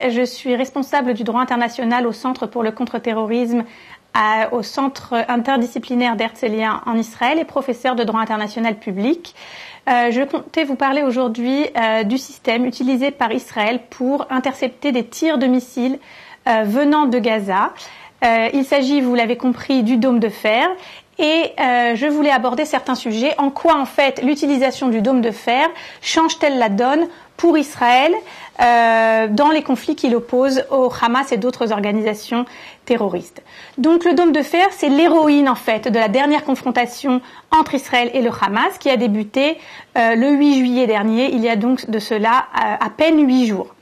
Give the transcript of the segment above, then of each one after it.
Je suis responsable du droit international au Centre pour le contre-terrorisme, au Centre interdisciplinaire d'Herzliya en Israël et professeur de droit international public. Je comptais vous parler aujourd'hui du système utilisé par Israël pour intercepter des tirs de missiles venant de Gaza. Il s'agit, vous l'avez compris, du dôme de fer. Et je voulais aborder certains sujets. En quoi, en fait, l'utilisation du dôme de fer change-t-elle la donne pour Israël dans les conflits qu'il oppose au Hamas et d'autres organisations terroristes. Donc le dôme de fer, c'est l'héroïne, en fait, de la dernière confrontation entre Israël et le Hamas qui a débuté le 8 juillet dernier. Il y a donc de cela à peine 8 jours.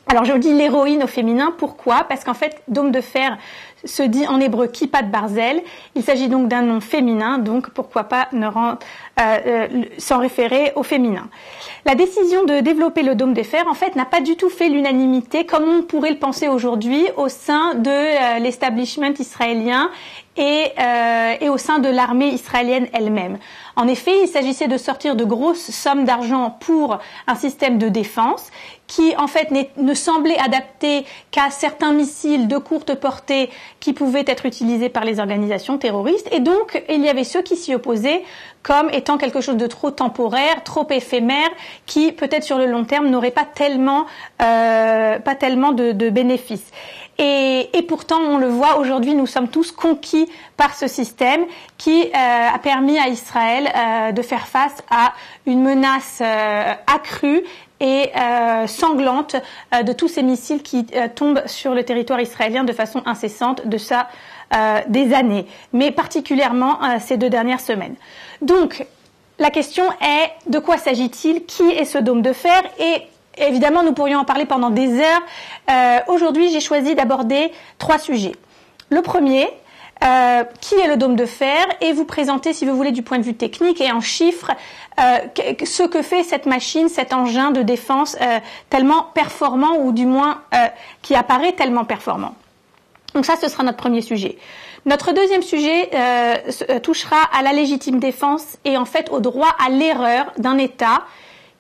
Alors je dis l'héroïne au féminin, pourquoi? Parce qu'en fait, dôme de fer se dit en hébreu kippat barzel. Il s'agit donc d'un nom féminin, donc pourquoi pas s'en référer au féminin. La décision de développer le dôme de fer, en fait, n'a pas du tout fait l'unanimité, comme on pourrait le penser aujourd'hui, au sein de l'establishment israélien et au sein de l'armée israélienne elle-même. En effet, il s'agissait de sortir de grosses sommes d'argent pour un système de défense qui, en fait, ne semblait adapté qu'à certains missiles de courte portée qui pouvaient être utilisés par les organisations terroristes. Et donc, il y avait ceux qui s'y opposaient comme étant quelque chose de trop temporaire, trop éphémère, qui, peut-être sur le long terme, n'aurait pas tellement de bénéfices. Et pourtant, on le voit aujourd'hui, nous sommes tous conquis par ce système qui a permis à Israël de faire face à une menace accrue et sanglante de tous ces missiles qui tombent sur le territoire israélien de façon incessante de ça des années, mais particulièrement ces 2 dernières semaines. Donc, la question est, de quoi s'agit-il? Qui est ce dôme de fer? Et évidemment, nous pourrions en parler pendant des heures. Aujourd'hui, j'ai choisi d'aborder 3 sujets. Le premier, qui est le dôme de fer, et vous présenter, si vous voulez, du point de vue technique et en chiffres, ce que fait cette machine, cet engin de défense tellement performant, ou du moins qui apparaît tellement performant. Donc ça, ce sera notre premier sujet. Notre deuxième sujet touchera à la légitime défense et en fait au droit à l'erreur d'un État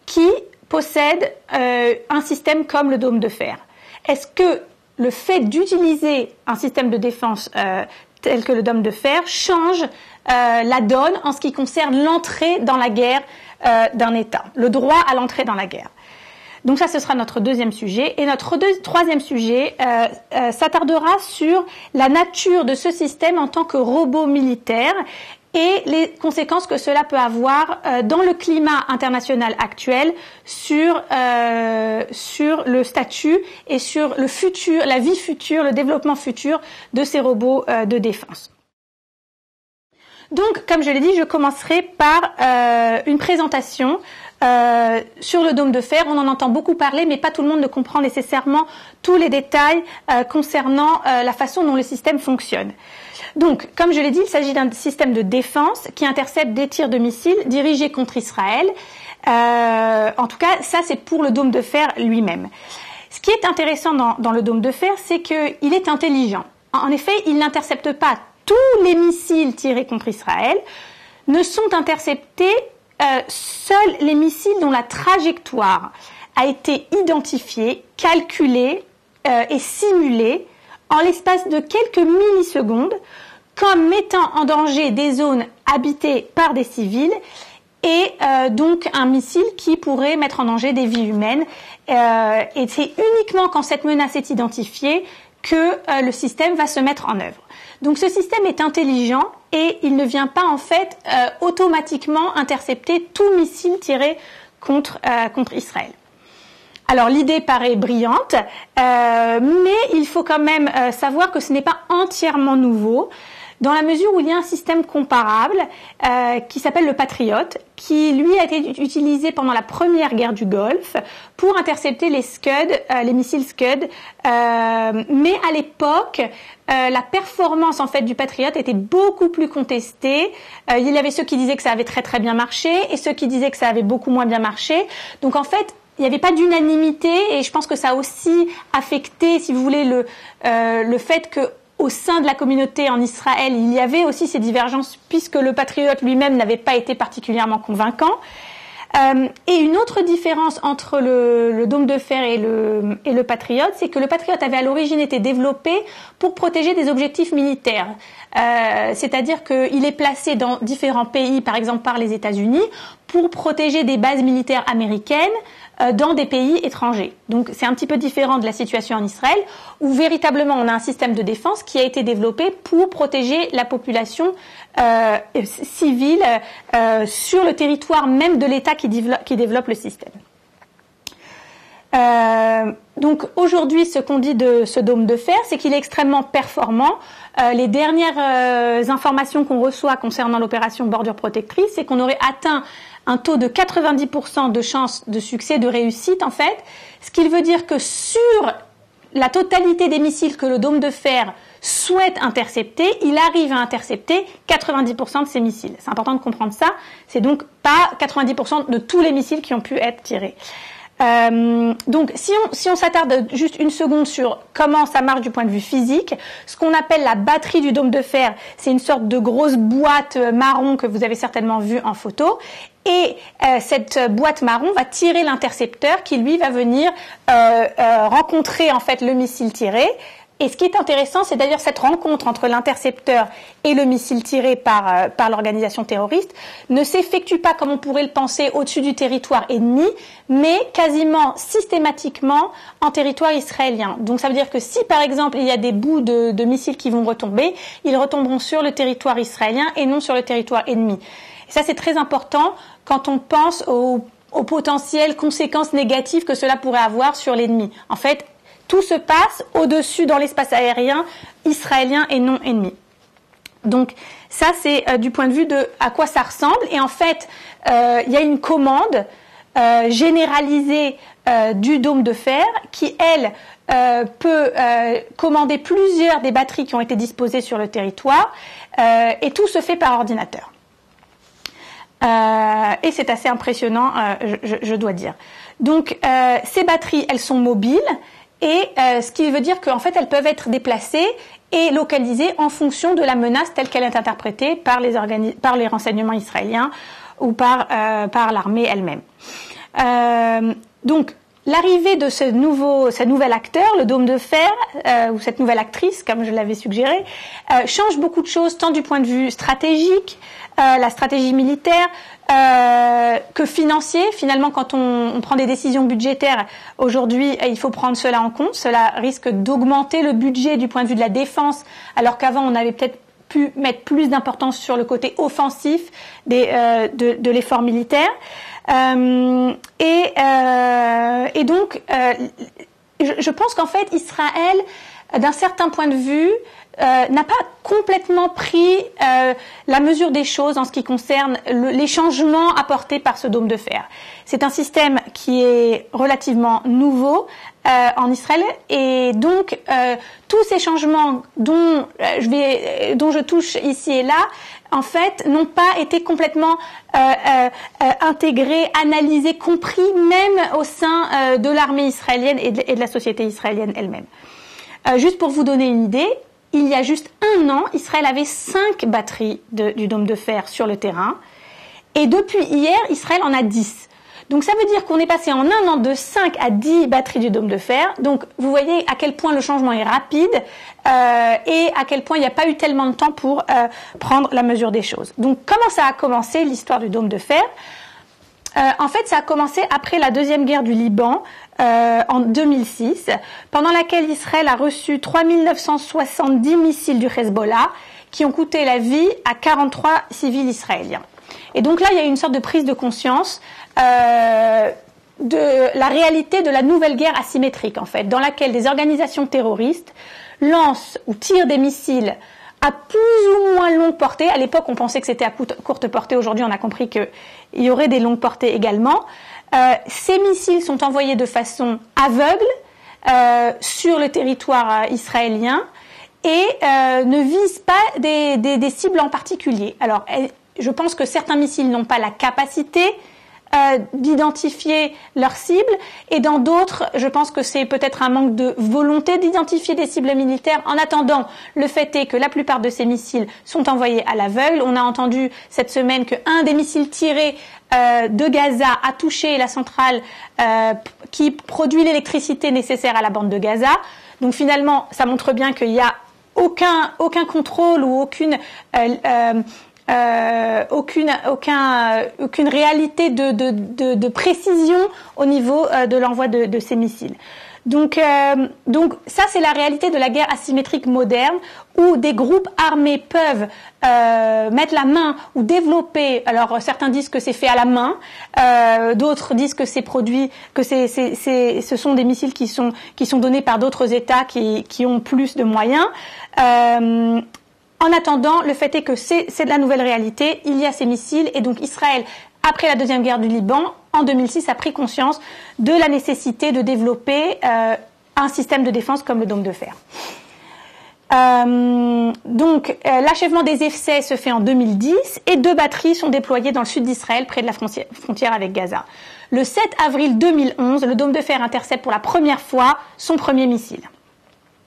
qui possède un système comme le dôme de fer. Est-ce que le fait d'utiliser un système de défense tel que le dôme de fer change la donne en ce qui concerne l'entrée dans la guerre d'un État, le droit à l'entrée dans la guerre? Donc ça, ce sera notre deuxième sujet. Et notre troisième sujet s'attardera sur la nature de ce système en tant que robot militaire et les conséquences que cela peut avoir dans le climat international actuel sur le statut et sur le futur, la vie future, le développement futur de ces robots de défense. Donc, comme je l'ai dit, je commencerai par une présentation sur le dôme de fer. On en entend beaucoup parler, mais pas tout le monde ne comprend nécessairement tous les détails concernant la façon dont le système fonctionne. Donc, comme je l'ai dit, il s'agit d'un système de défense qui intercepte des tirs de missiles dirigés contre Israël. En tout cas, ça, c'est pour le dôme de fer lui-même. Ce qui est intéressant dans le dôme de fer, c'est qu'il est intelligent. En effet, il n'intercepte pas tous les missiles tirés contre Israël. Ne sont interceptés seuls les missiles dont la trajectoire a été identifiée, calculée et simulée en l'espace de quelques millisecondes comme mettant en danger des zones habitées par des civils et donc un missile qui pourrait mettre en danger des vies humaines. Et c'est uniquement quand cette menace est identifiée que le système va se mettre en œuvre. Donc ce système est intelligent et il ne vient pas en fait automatiquement intercepter tout missile tiré contre Israël. Alors l'idée paraît brillante, mais il faut quand même savoir que ce n'est pas entièrement nouveau, dans la mesure où il y a un système comparable qui s'appelle le Patriot, qui lui a été utilisé pendant la première guerre du Golfe pour intercepter les Scud, les missiles Scud, mais à l'époque la performance en fait du Patriot était beaucoup plus contestée. Il y avait ceux qui disaient que ça avait très très bien marché et ceux qui disaient que ça avait beaucoup moins bien marché. Donc en fait il n'y avait pas d'unanimité et je pense que ça a aussi affecté, si vous voulez, le fait que au sein de la communauté en Israël, il y avait aussi ces divergences puisque le Patriot lui-même n'avait pas été particulièrement convaincant. Et une autre différence entre le dôme de fer et le Patriot, c'est que le Patriot avait à l'origine été développé pour protéger des objectifs militaires. C'est-à-dire qu'il est placé dans différents pays, par exemple par les États-Unis, pour protéger des bases militaires américaines dans des pays étrangers. Donc c'est un petit peu différent de la situation en Israël, où véritablement on a un système de défense qui a été développé pour protéger la population civile sur le territoire même de l'État qui développe le système. Donc aujourd'hui, ce qu'on dit de ce dôme de fer, c'est qu'il est extrêmement performant. Les dernières informations qu'on reçoit concernant l'opération Bordure Protectrice, c'est qu'on aurait atteint un taux de 90% de chances de succès, de réussite en fait, ce qui veut dire que sur la totalité des missiles que le dôme de fer souhaite intercepter, il arrive à intercepter 90% de ces missiles. C'est important de comprendre ça, c'est donc pas 90% de tous les missiles qui ont pu être tirés. Donc si on s'attarde juste une seconde sur comment ça marche du point de vue physique, ce qu'on appelle la batterie du dôme de fer, c'est une sorte de grosse boîte marron que vous avez certainement vue en photo, et cette boîte marron va tirer l'intercepteur qui lui va venir rencontrer en fait le missile tiré. Et ce qui est intéressant, c'est d'ailleurs cette rencontre entre l'intercepteur et le missile tiré par l'organisation terroriste ne s'effectue pas comme on pourrait le penser au-dessus du territoire ennemi, mais quasiment systématiquement en territoire israélien. Donc ça veut dire que si par exemple il y a des bouts de missiles qui vont retomber, ils retomberont sur le territoire israélien et non sur le territoire ennemi. Et ça c'est très important quand on pense aux potentielles conséquences négatives que cela pourrait avoir sur l'ennemi. En fait, tout se passe au-dessus dans l'espace aérien israélien et non ennemi. Donc ça c'est du point de vue de à quoi ça ressemble. Et en fait, il y a une commande généralisée du dôme de fer qui, elle, peut commander plusieurs des batteries qui ont été disposées sur le territoire et tout se fait par ordinateur. Et c'est assez impressionnant, je dois dire. Donc ces batteries, elles sont mobiles. Et ce qui veut dire qu'en fait, elles peuvent être déplacées et localisées en fonction de la menace telle qu'elle est interprétée par les renseignements israéliens ou par l'armée elle-même. Donc, l'arrivée de ce nouvel acteur, le dôme de fer, ou cette nouvelle actrice, comme je l'avais suggéré, change beaucoup de choses, tant du point de vue stratégique, la stratégie militaire, que financier. Finalement, quand on prend des décisions budgétaires, aujourd'hui, il faut prendre cela en compte. Cela risque d'augmenter le budget du point de vue de la défense, alors qu'avant, on avait peut-être pu mettre plus d'importance sur le côté offensif de l'effort militaire. Et donc, je pense qu'en fait, Israël, d'un certain point de vue, n'a pas complètement pris la mesure des choses en ce qui concerne les changements apportés par ce dôme de fer. C'est un système qui est relativement nouveau en Israël et donc tous ces changements dont je touche ici et là, en fait, n'ont pas été complètement intégrés, analysés, compris, même au sein de l'armée israélienne et de la société israélienne elle-même. Juste pour vous donner une idée, il y a juste un an, Israël avait 5 batteries du dôme de fer sur le terrain. Et depuis hier, Israël en a 10. Donc ça veut dire qu'on est passé en un an de 5 à 10 batteries du dôme de fer. Donc vous voyez à quel point le changement est rapide et à quel point il n'y a pas eu tellement de temps pour prendre la mesure des choses. Donc comment ça a commencé l'histoire du dôme de fer ? En fait, ça a commencé après la deuxième guerre du Liban en 2006, pendant laquelle Israël a reçu 3970 missiles du Hezbollah qui ont coûté la vie à 43 civils israéliens. Et donc là, il y a une sorte de prise de conscience de la réalité de la nouvelle guerre asymétrique, en fait, dans laquelle des organisations terroristes lancent ou tirent des missiles à plus ou moins longue portée. À l'époque, on pensait que c'était à courte portée. Aujourd'hui, on a compris qu'il y aurait des longues portées également. Ces missiles sont envoyés de façon aveugle sur le territoire israélien et ne visent pas des cibles en particulier. Alors, je pense que certains missiles n'ont pas la capacité d'identifier leurs cibles, et dans d'autres, je pense que c'est peut-être un manque de volonté d'identifier des cibles militaires. En attendant, le fait est que la plupart de ces missiles sont envoyés à l'aveugle. On a entendu cette semaine qu'un des missiles tirés de Gaza a touché la centrale qui produit l'électricité nécessaire à la bande de Gaza. Donc finalement, ça montre bien qu'il y a aucun contrôle ou aucune réalité de précision au niveau de l'envoi de ces missiles. Donc ça, c'est la réalité de la guerre asymétrique moderne, où des groupes armés peuvent mettre la main ou développer. Alors certains disent que c'est fait à la main, d'autres disent que c'est produit, que ce sont des missiles qui sont donnés par d'autres États qui ont plus de moyens. En attendant, le fait est que c'est de la nouvelle réalité. Il y a ces missiles, et donc Israël, après la deuxième guerre du Liban, en 2006, a pris conscience de la nécessité de développer un système de défense comme le dôme de fer. L'achèvement des essais se fait en 2010, et 2 batteries sont déployées dans le sud d'Israël, près de la frontière avec Gaza. Le 7 avril 2011, le dôme de fer intercepte pour la première fois son premier missile.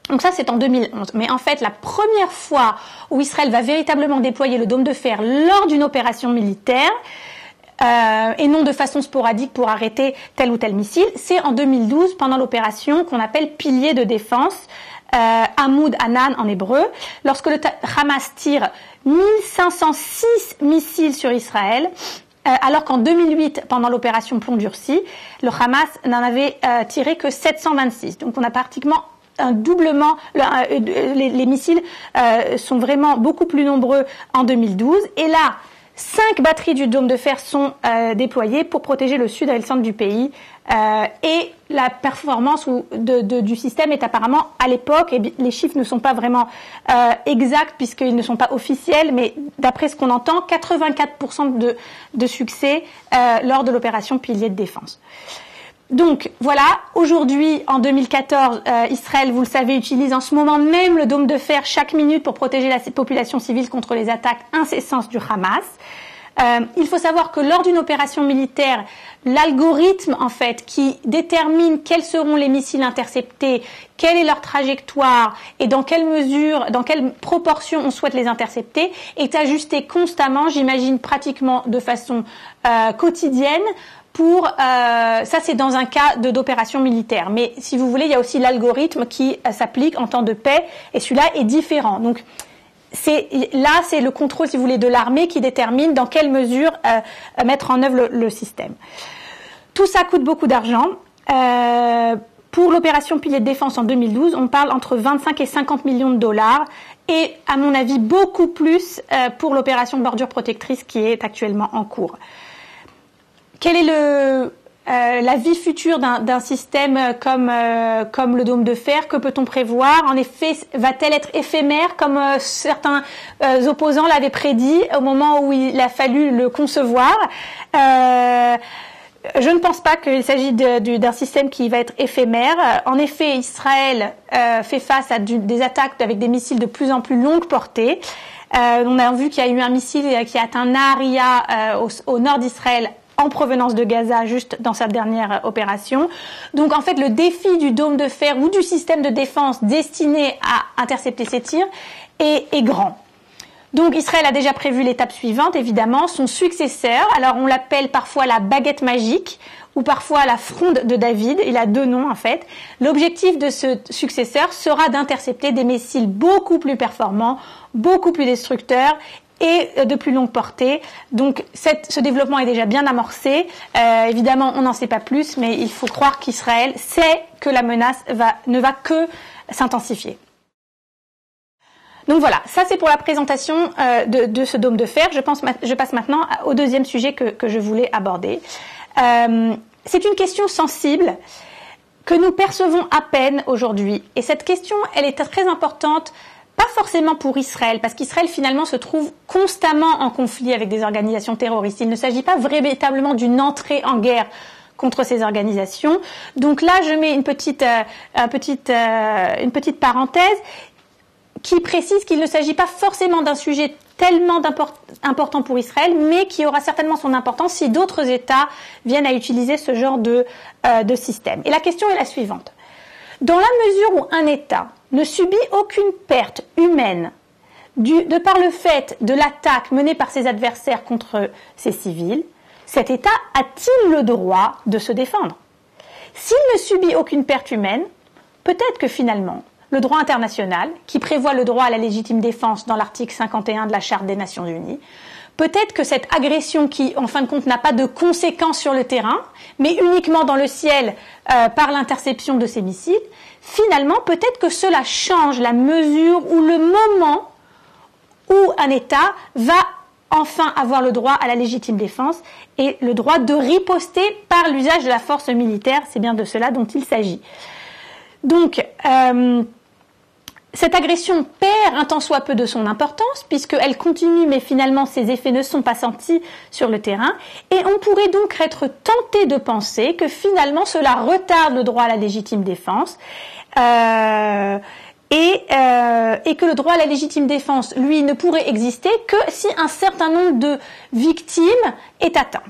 Donc ça, c'est en 2011. Mais en fait, la première fois où Israël va véritablement déployer le dôme de fer lors d'une opération militaire, et non de façon sporadique pour arrêter tel ou tel missile, c'est en 2012, pendant l'opération qu'on appelle pilier de défense, Amoud Anan en hébreu, lorsque le Hamas tire 1506 missiles sur Israël, alors qu'en 2008, pendant l'opération Plomb Durci, le Hamas n'en avait tiré que 726. Donc on a pratiquement un doublement. Les missiles sont vraiment beaucoup plus nombreux en 2012, et là, 5 batteries du dôme de fer sont déployées pour protéger le sud et le centre du pays. Et la performance du système est apparemment, à l'époque, et les chiffres ne sont pas vraiment exacts puisqu'ils ne sont pas officiels, mais d'après ce qu'on entend, 84% de succès lors de l'opération Pilier de défense. Donc voilà, aujourd'hui, en 2014, Israël, vous le savez, utilise en ce moment même le dôme de fer chaque minute pour protéger la population civile contre les attaques incessantes du Hamas. Il faut savoir que lors d'une opération militaire, l'algorithme en fait qui détermine quels seront les missiles interceptés, quelle est leur trajectoire et dans quelle mesure, dans quelle proportion on souhaite les intercepter, est ajusté constamment, j'imagine pratiquement de façon quotidienne. Ça c'est dans un cas d'opération militaire, mais si vous voulez, il y a aussi l'algorithme qui s'applique en temps de paix, et celui-là est différent. Donc c'est le contrôle, si vous voulez, de l'armée qui détermine dans quelle mesure mettre en œuvre le système. Tout ça coûte beaucoup d'argent. Pour l'opération Pilier de défense en 2012, on parle entre 25 et 50 millions de dollars, et à mon avis beaucoup plus pour l'opération Bordure protectrice qui est actuellement en cours. Quelle est la vie future d'un système comme le dôme de fer? Que peut-on prévoir? En effet, va-t-elle être éphémère comme certains opposants l'avaient prédit au moment où il a fallu le concevoir? Je ne pense pas qu'il s'agit d'un système qui va être éphémère. En effet, Israël fait face à des attaques avec des missiles de plus en plus longue portée. On a vu qu'il y a eu un missile qui a atteint Nahariya au nord d'Israël, en provenance de Gaza, juste dans sa dernière opération. Donc en fait, le défi du dôme de fer ou du système de défense destiné à intercepter ces tirs est grand. Donc Israël a déjà prévu l'étape suivante, évidemment, son successeur. Alors on l'appelle parfois la baguette magique ou parfois la fronde de David. Il a 2 noms en fait. L'objectif de ce successeur sera d'intercepter des missiles beaucoup plus performants, beaucoup plus destructeurs et de plus longue portée. Donc ce développement est déjà bien amorcé. Évidemment, on n'en sait pas plus, mais il faut croire qu'Israël sait que la menace ne va que s'intensifier. Donc voilà, ça c'est pour la présentation de ce dôme de fer. Je passe maintenant au deuxième sujet que je voulais aborder. C'est une question sensible que nous percevons à peine aujourd'hui. Et cette question, elle est très importante, pas forcément pour Israël, parce qu'Israël finalement se trouve constamment en conflit avec des organisations terroristes. Il ne s'agit pas véritablement d'une entrée en guerre contre ces organisations. Donc là, je mets une petite parenthèse qui précise qu'il ne s'agit pas forcément d'un sujet tellement important pour Israël, mais qui aura certainement son importance si d'autres États viennent à utiliser ce genre de système. Et la question est la suivante. Dans la mesure où un État ne subit aucune perte humaine de par le fait de l'attaque menée par ses adversaires contre ses civils, cet État a-t-il le droit de se défendre? S'il ne subit aucune perte humaine, peut-être que finalement, le droit international, qui prévoit le droit à la légitime défense dans l'article 51 de la Charte des Nations Unies, peut-être que cette agression qui, en fin de compte, n'a pas de conséquences sur le terrain, mais uniquement dans le ciel par l'interception de ces missiles, finalement, peut-être que cela change la mesure ou le moment où un État va enfin avoir le droit à la légitime défense et le droit de riposter par l'usage de la force militaire. C'est bien de cela dont il s'agit. Donc, cette agression perd un tant soit peu de son importance puisqu'elle continue, mais finalement ses effets ne sont pas sentis sur le terrain. Et on pourrait donc être tenté de penser que finalement cela retarde le droit à la légitime défense et que le droit à la légitime défense, lui, ne pourrait exister que si un certain nombre de victimes est atteint.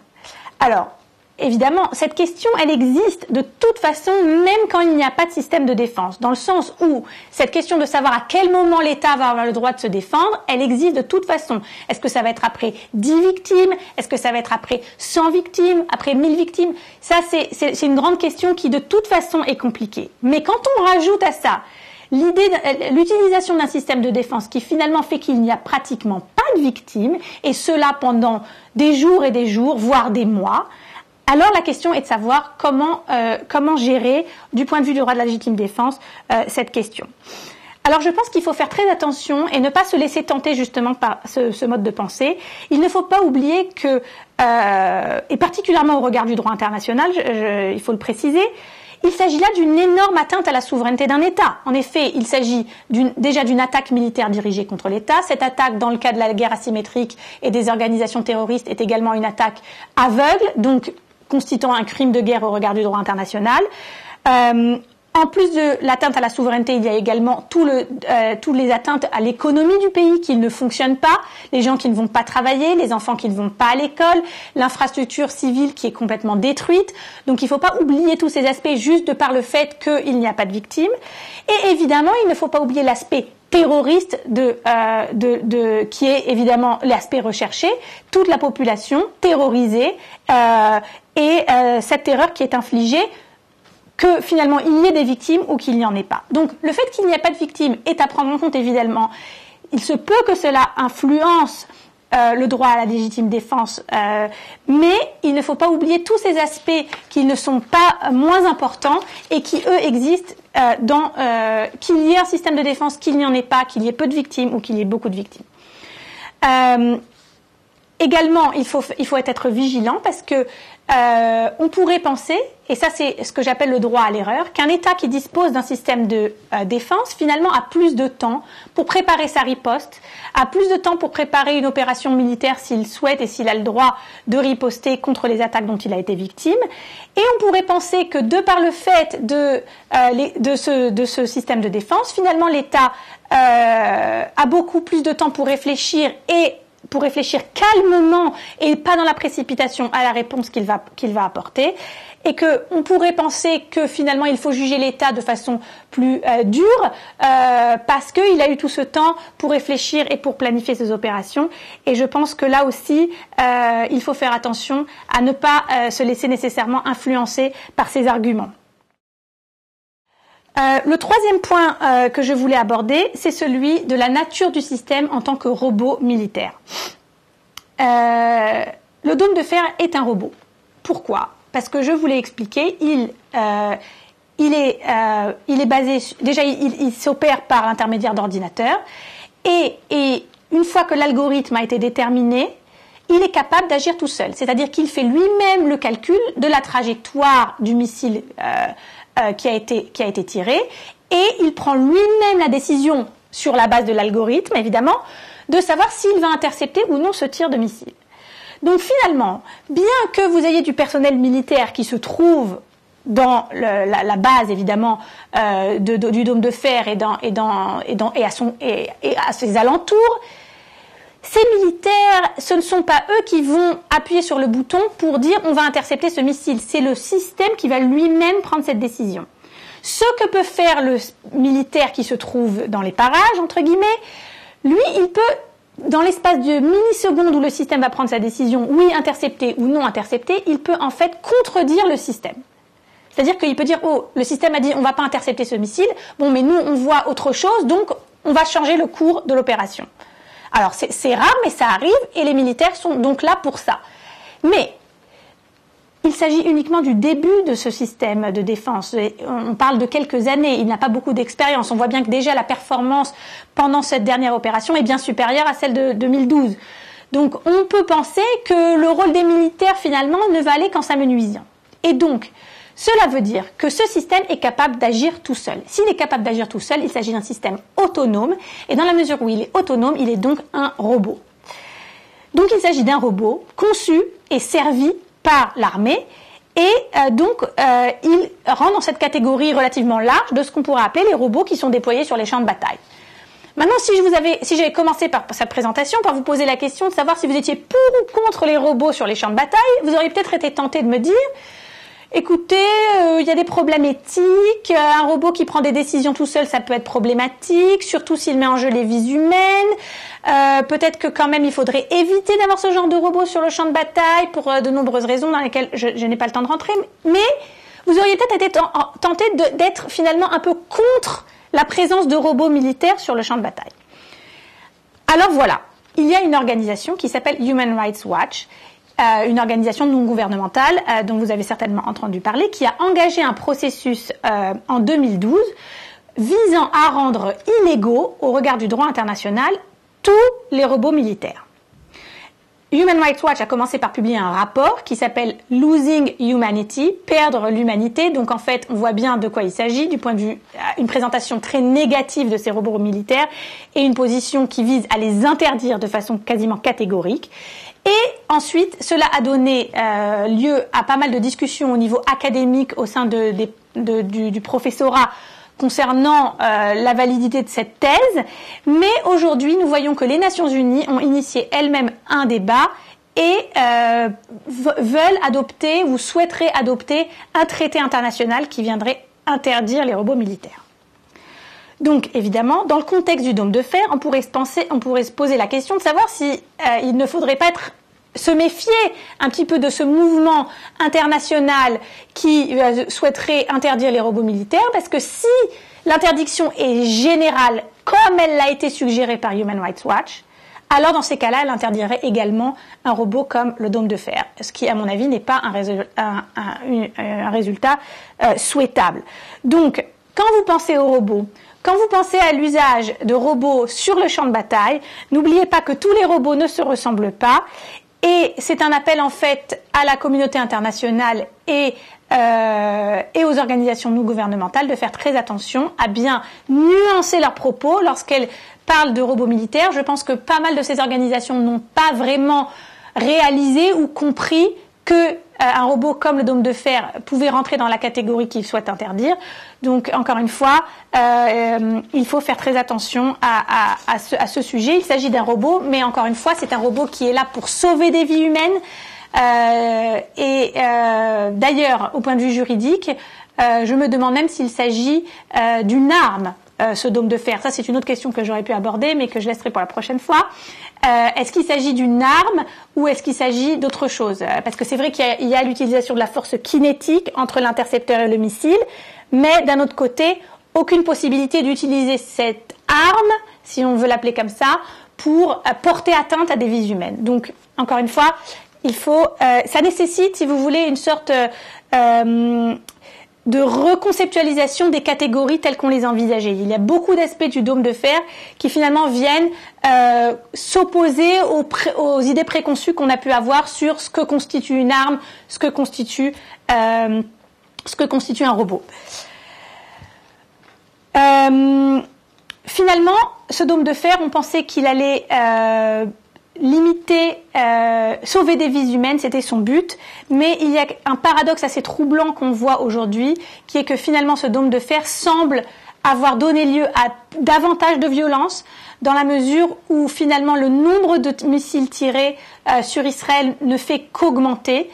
Alors, évidemment, cette question, elle existe de toute façon, même quand il n'y a pas de système de défense, dans le sens où cette question de savoir à quel moment l'État va avoir le droit de se défendre, elle existe de toute façon. Est-ce que ça va être après 10 victimes? Est-ce que ça va être après 100 victimes? Après 1000 victimes? Ça, c'est une grande question qui, de toute façon, est compliquée. Mais quand on rajoute à ça l'utilisation d'un système de défense qui finalement fait qu'il n'y a pratiquement pas de victimes, et cela pendant des jours et des jours, voire des mois, alors la question est de savoir comment gérer, du point de vue du droit de la légitime défense, cette question. Alors je pense qu'il faut faire très attention et ne pas se laisser tenter justement par ce mode de pensée. Il ne faut pas oublier que, et particulièrement au regard du droit international, il faut le préciser, il s'agit là d'une énorme atteinte à la souveraineté d'un État. En effet, il s'agit déjà d'une attaque militaire dirigée contre l'État. Cette attaque, dans le cas de la guerre asymétrique et des organisations terroristes, est également une attaque aveugle, donc constituant un crime de guerre au regard du droit international. En plus de l'atteinte à la souveraineté, il y a également tous les atteintes à l'économie du pays qui ne fonctionnent pas, les gens qui ne vont pas travailler, les enfants qui ne vont pas à l'école, l'infrastructure civile qui est complètement détruite. Donc il ne faut pas oublier tous ces aspects juste de par le fait qu'il n'y a pas de victimes. Et évidemment, il ne faut pas oublier l'aspect terroriste qui est évidemment l'aspect recherché, toute la population terrorisée et cette terreur qui est infligée, que finalement il y ait des victimes ou qu'il n'y en ait pas. Donc le fait qu'il n'y ait pas de victimes est à prendre en compte évidemment. Il se peut que cela influence le droit à la légitime défense, mais il ne faut pas oublier tous ces aspects qui ne sont pas moins importants et qui eux existent qu'il y ait un système de défense, qu'il n'y en ait pas, qu'il y ait peu de victimes ou qu'il y ait beaucoup de victimes. Également, il faut être vigilant parce que on pourrait penser, et ça c'est ce que j'appelle le droit à l'erreur, qu'un État qui dispose d'un système de défense finalement a plus de temps pour préparer sa riposte, a plus de temps pour préparer une opération militaire s'il souhaite et s'il a le droit de riposter contre les attaques dont il a été victime. Et on pourrait penser que de par le fait de ce système de défense, finalement l'État a beaucoup plus de temps pour réfléchir calmement et pas dans la précipitation à la réponse qu'il va apporter, et que on pourrait penser que finalement il faut juger l'État de façon plus dure parce qu'il a eu tout ce temps pour réfléchir et pour planifier ses opérations. Et je pense que là aussi il faut faire attention à ne pas se laisser nécessairement influencer par ces arguments. Le troisième point que je voulais aborder, c'est celui de la nature du système en tant que robot militaire. Le dôme de fer est un robot. Pourquoi? Parce que je vous l'ai expliqué, il est basé, déjà il s'opère par l'intermédiaire d'ordinateurs et une fois que l'algorithme a été déterminé, il est capable d'agir tout seul. C'est-à-dire qu'il fait lui-même le calcul de la trajectoire du missile qui a été tiré, et il prend lui-même la décision, sur la base de l'algorithme évidemment, de savoir s'il va intercepter ou non ce tir de missile. Donc finalement, bien que vous ayez du personnel militaire qui se trouve dans la base évidemment du dôme de fer et à ses alentours, ces militaires, ce ne sont pas eux qui vont appuyer sur le bouton pour dire on va intercepter ce missile. C'est le système qui va lui-même prendre cette décision. Ce que peut faire le militaire qui se trouve dans les parages, entre guillemets, lui, il peut, dans l'espace de millisecondes où le système va prendre sa décision, oui, intercepter ou non intercepter, il peut en fait contredire le système. C'est-à-dire qu'il peut dire, oh, le système a dit on ne va pas intercepter ce missile, bon, mais nous, on voit autre chose, donc on va changer le cours de l'opération. Alors, c'est rare, mais ça arrive, et les militaires sont donc là pour ça. Mais il s'agit uniquement du début de ce système de défense. On parle de quelques années, il n'a pas beaucoup d'expérience. On voit bien que déjà la performance pendant cette dernière opération est bien supérieure à celle de 2012. Donc, on peut penser que le rôle des militaires, finalement, ne va aller qu'en s'amenuisant. Et donc, cela veut dire que ce système est capable d'agir tout seul. S'il est capable d'agir tout seul, il s'agit d'un système autonome, et dans la mesure où il est autonome, il est donc un robot. Donc il s'agit d'un robot conçu et servi par l'armée, et donc il rentre dans cette catégorie relativement large de ce qu'on pourrait appeler les robots qui sont déployés sur les champs de bataille. Maintenant, si j'avais commencé par cette présentation, par vous poser la question de savoir si vous étiez pour ou contre les robots sur les champs de bataille, vous auriez peut-être été tenté de me dire écoutez, il y a des problèmes éthiques, un robot qui prend des décisions tout seul, ça peut être problématique, surtout s'il met en jeu les vies humaines. Peut-être que quand même il faudrait éviter d'avoir ce genre de robot sur le champ de bataille pour de nombreuses raisons dans lesquelles je n'ai pas le temps de rentrer. Mais vous auriez peut-être été tenté d'être finalement un peu contre la présence de robots militaires sur le champ de bataille. Alors voilà, il y a une organisation qui s'appelle Human Rights Watch, une organisation non gouvernementale dont vous avez certainement entendu parler, qui a engagé un processus en 2012 visant à rendre illégaux, au regard du droit international, tous les robots militaires. Human Rights Watch a commencé par publier un rapport qui s'appelle Losing Humanity, perdre l'humanité. Donc en fait, on voit bien de quoi il s'agit, du point de vue, une présentation très négative de ces robots militaires et une position qui vise à les interdire de façon quasiment catégorique. Et ensuite, cela a donné lieu à pas mal de discussions au niveau académique au sein du professorat concernant la validité de cette thèse. Mais aujourd'hui, nous voyons que les Nations Unies ont initié elles-mêmes un débat et veulent adopter ou souhaiteraient adopter un traité international qui viendrait interdire les robots militaires. Donc, évidemment, dans le contexte du dôme de fer, on pourrait se poser la question de savoir si il ne faudrait pas se méfier un petit peu de ce mouvement international qui souhaiterait interdire les robots militaires, parce que si l'interdiction est générale, comme elle l'a été suggérée par Human Rights Watch, alors dans ces cas-là, elle interdirait également un robot comme le dôme de fer, ce qui, à mon avis, n'est pas un résultat souhaitable. Donc, quand vous pensez aux robots, quand vous pensez à l'usage de robots sur le champ de bataille, n'oubliez pas que tous les robots ne se ressemblent pas, et c'est un appel en fait à la communauté internationale et aux organisations non gouvernementales de faire très attention à bien nuancer leurs propos lorsqu'elles parlent de robots militaires. Je pense que pas mal de ces organisations n'ont pas vraiment réalisé ou compris que un robot comme le dôme de fer pouvait rentrer dans la catégorie qu'ils souhaitent interdire. Donc, encore une fois, il faut faire très attention à ce sujet. Il s'agit d'un robot, mais encore une fois, c'est un robot qui est là pour sauver des vies humaines. D'ailleurs, au point de vue juridique, je me demande même s'il s'agit d'une arme, ce dôme de fer. Ça, c'est une autre question que j'aurais pu aborder, mais que je laisserai pour la prochaine fois. Est-ce qu'il s'agit d'une arme ou est-ce qu'il s'agit d'autre chose? Parce que c'est vrai qu'il y a l'utilisation de la force kinétique entre l'intercepteur et le missile, mais d'un autre côté, aucune possibilité d'utiliser cette arme, si on veut l'appeler comme ça, pour porter atteinte à des vies humaines. Donc, encore une fois, ça nécessite, si vous voulez, une sorte de reconceptualisation des catégories telles qu'on les envisageait. Il y a beaucoup d'aspects du dôme de fer qui finalement viennent s'opposer aux idées préconçues qu'on a pu avoir sur ce que constitue une arme, ce que constitue un robot. Finalement, ce dôme de fer, on pensait qu'il allait limiter, sauver des vies humaines, c'était son but, mais il y a un paradoxe assez troublant qu'on voit aujourd'hui, qui est que finalement ce dôme de fer semble avoir donné lieu à davantage de violence, dans la mesure où finalement le nombre de missiles tirés sur Israël ne fait qu'augmenter.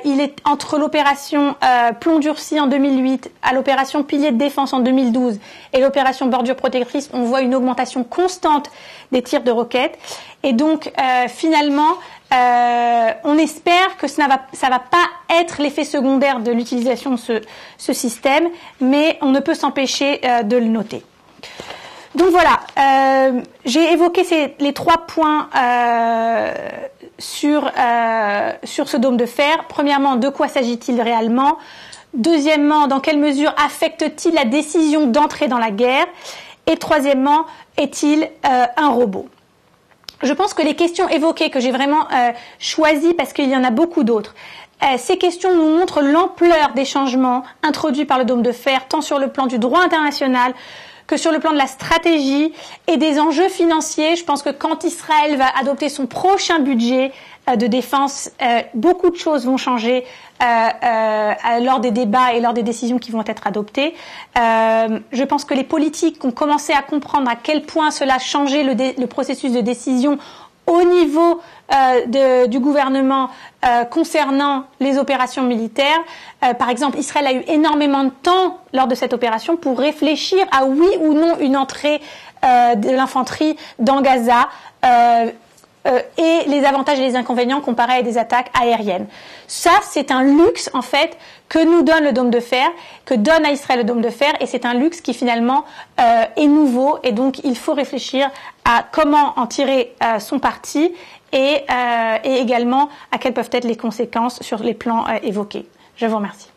Il est entre l'opération Plomb durci en 2008 à l'opération Pilier de défense en 2012 et l'opération Bordure protectrice, on voit une augmentation constante des tirs de roquettes. Et donc finalement, on espère que ça va pas être l'effet secondaire de l'utilisation de ce système, mais on ne peut s'empêcher de le noter. Donc voilà, j'ai évoqué les 3 points sur ce dôme de fer. Premièrement, de quoi s'agit-il réellement? Deuxièmement, dans quelle mesure affecte-t-il la décision d'entrer dans la guerre? Et troisièmement, est-il un robot? Je pense que les questions évoquées, que j'ai vraiment choisies parce qu'il y en a beaucoup d'autres, ces questions nous montrent l'ampleur des changements introduits par le dôme de fer, tant sur le plan du droit international que sur le plan de la stratégie et des enjeux financiers. Je pense que quand Israël va adopter son prochain budget de défense, beaucoup de choses vont changer lors des débats et lors des décisions qui vont être adoptées. Je pense que les politiques ont commencé à comprendre à quel point cela changeait le processus de décision au niveau du gouvernement concernant les opérations militaires. Par exemple, Israël a eu énormément de temps lors de cette opération pour réfléchir à oui ou non une entrée de l'infanterie dans Gaza et les avantages et les inconvénients comparés à des attaques aériennes. Ça, c'est un luxe en fait que nous donne le dôme de fer, que donne à Israël le dôme de fer, et c'est un luxe qui finalement est nouveau, et donc il faut réfléchir à comment en tirer son parti et également à quelles peuvent être les conséquences sur les plans évoqués. Je vous remercie.